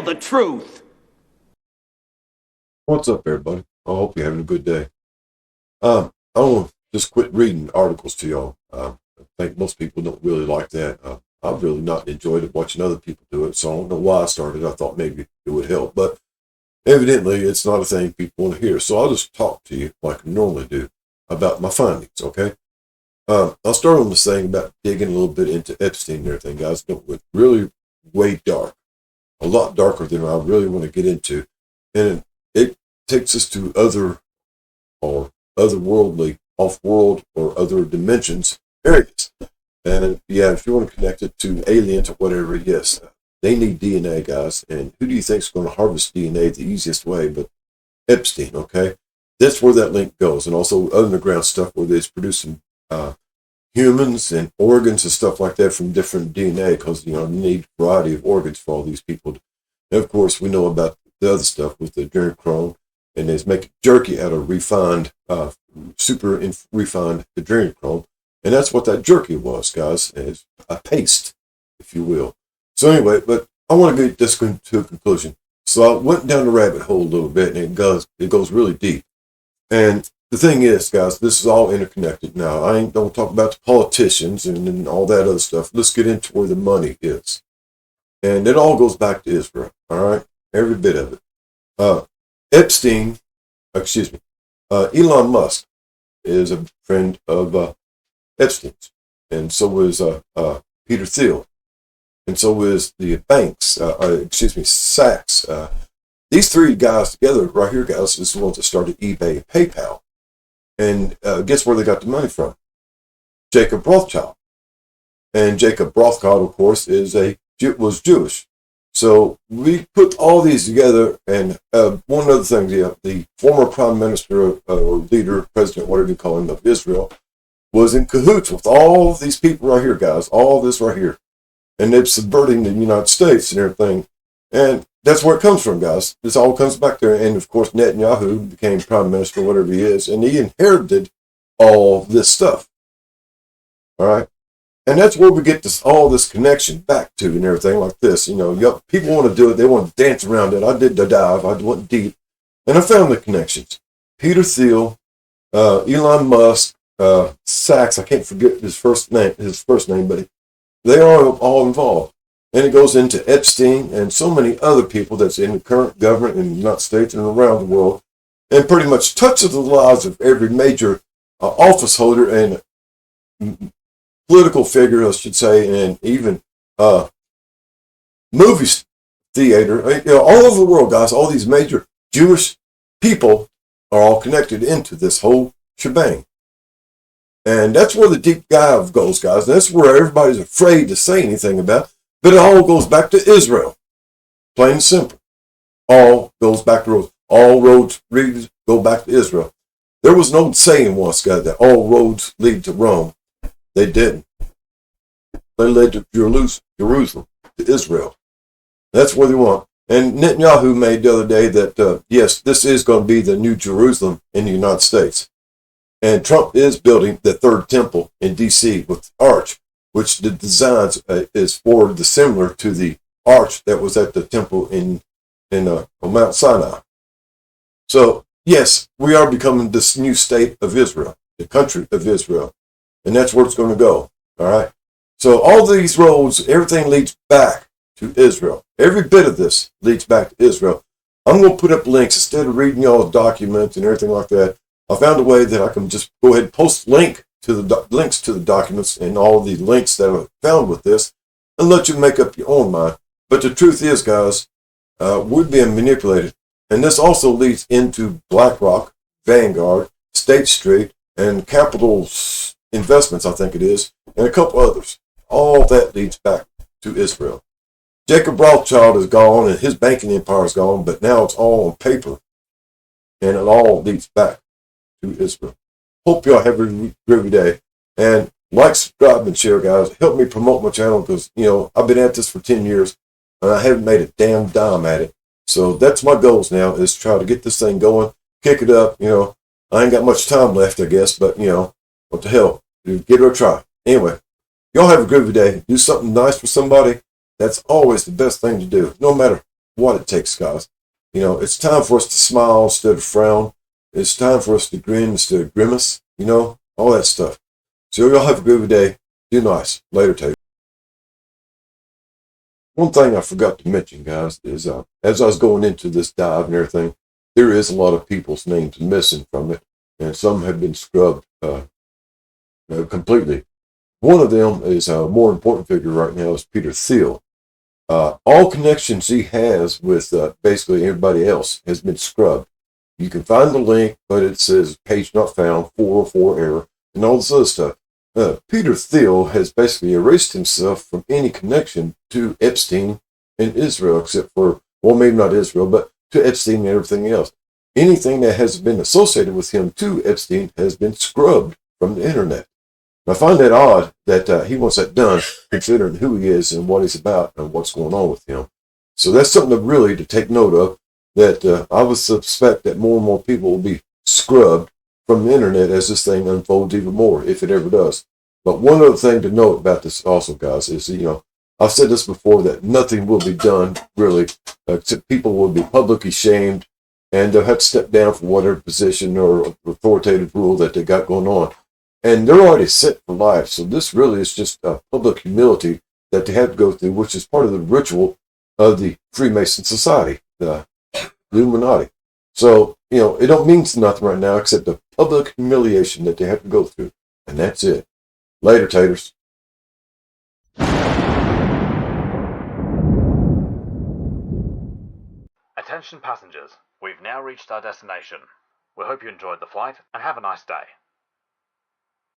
The truth. What's up, everybody? I hope you're having a good day. I want to just quit reading articles to y'all. I think most people don't really like that. I've really not enjoyed it watching other people do it, so I don't know why I started. I thought maybe it would help, but evidently it's not a thing people want to hear. So I'll just talk to you like I normally do about my findings, okay? I'll start on this thing about digging a little bit into Epstein and everything, guys. It went really way dark. A lot darker than I really want to get into. And it takes us to otherworldly, off-world, or other dimensions areas. And yeah, if you want to connect it to aliens or whatever, yes, they need DNA, guys. And who do you think is going to harvest DNA the easiest way? But Epstein, okay? That's where that link goes. And also underground stuff where they're producing humans and organs and stuff like that from different DNA, because, you need a variety of organs for all these people. And of course, we know about the other stuff with the adrenochrome, and they make jerky out of refined, refined adrenochrome. And that's what that jerky was, guys, is a paste, if you will. So anyway, but I want to get this to a conclusion. So I went down the rabbit hole a little bit, and it goes really deep. And the thing is, guys, this is all interconnected. Now, I ain't don't talk about the politicians and all that other stuff. Let's get into where the money is. And it all goes back to Israel, all right? Every bit of it. Elon Musk is a friend of Epstein's. And so is Peter Thiel. And so is the banks, Sachs. These three guys together right here, guys, is the ones that started eBay and PayPal. And guess where they got the money from? Jacob Rothschild. And Jacob Rothschild, of course, was Jewish. So we put all these together, and one other thing, the former prime minister or leader, president, whatever you call him, of Israel, was in cahoots with all of these people right here, guys, all this right here. And they're subverting the United States and everything. And that's where it comes from, guys. This all comes back there. And, of course, Netanyahu became prime minister, whatever he is, and he inherited all this stuff. All right? And that's where we get all this connection back to and everything like this. People want to do it. They want to dance around it. I did the dive. I went deep. And I found the connections. Peter Thiel, Elon Musk, Sachs, I can't forget his first name, but they are all involved. And it goes into Epstein and so many other people that's in the current government in the United States and around the world, and pretty much touches the lives of every major office holder and political figure, I should say, and even movie theater. All over the world, guys, all these major Jewish people are all connected into this whole shebang. And that's where the deep dive goes, guys. That's where everybody's afraid to say anything about. But it all goes back to Israel. Plain and simple. All goes back to Rome. All roads go back to Israel. There was no saying once, guys, that all roads lead to Rome. They didn't. They led to Jerusalem, to Israel. That's where they want. And Netanyahu made the other day that, yes, this is going to be the new Jerusalem in the United States. And Trump is building the third temple in D.C. with the arch, which the designs is similar to the arch that was at the temple in Mount Sinai. So, yes, we are becoming this new state of Israel, the country of Israel. And that's where it's going to go, all right? So all these roads, everything leads back to Israel. Every bit of this leads back to Israel. I'm going to put up links instead of reading y'all's documents and everything like that. I found a way that I can just go ahead and post links to the documents and all the links that I found with this. and let you make up your own mind. But the truth is, guys, we're being manipulated. And this also leads into BlackRock, Vanguard, State Street, and Capital Investments, I think it is, and a couple others. All that leads back to Israel. Jacob Rothschild is gone and his banking empire is gone, but now it's all on paper. And it all leads back to Israel. Hope y'all have a groovy day. And like, subscribe, and share, guys. Help me promote my channel because, I've been at this for 10 years and I haven't made a damn dime at it. So that's my goals now, is try to get this thing going, kick it up. I ain't got much time left, I guess, but, what the hell? Give it a try. Anyway, y'all have a groovy day. Do something nice for somebody. That's always the best thing to do, no matter what it takes, guys. It's time for us to smile instead of frown. It's time for us to grin instead of grimace, all that stuff. So y'all have a groovy day. Do nice. Later, Taylor. One thing I forgot to mention, guys, is as I was going into this dive and everything, there is a lot of people's names missing from it, and some have been scrubbed completely. One of them is a more important figure right now is Peter Thiel. All connections he has with basically everybody else has been scrubbed. You can find the link, but it says page not found, 404 error, and all this other stuff. Peter Thiel has basically erased himself from any connection to Epstein and Israel, except for, well, maybe not Israel, but to Epstein and everything else. Anything that has been associated with him to Epstein has been scrubbed from the internet. I find that odd that he wants that done, considering who he is and what he's about and what's going on with him. So that's something really to take note of, that I would suspect that more and more people will be scrubbed from the internet as this thing unfolds even more, if it ever does. But one other thing to note about this also, guys, is, I've said this before, that nothing will be done, really, except people will be publicly shamed, and they'll have to step down from whatever position or authoritative rule that they got going on. And they're already set for life. So this really is just a public humility that they have to go through, which is part of the ritual of the Freemason Society, the Illuminati. So, it don't mean nothing right now except the public humiliation that they have to go through. And that's it. Later, taters. Attention passengers, we've now reached our destination. We hope you enjoyed the flight and have a nice day.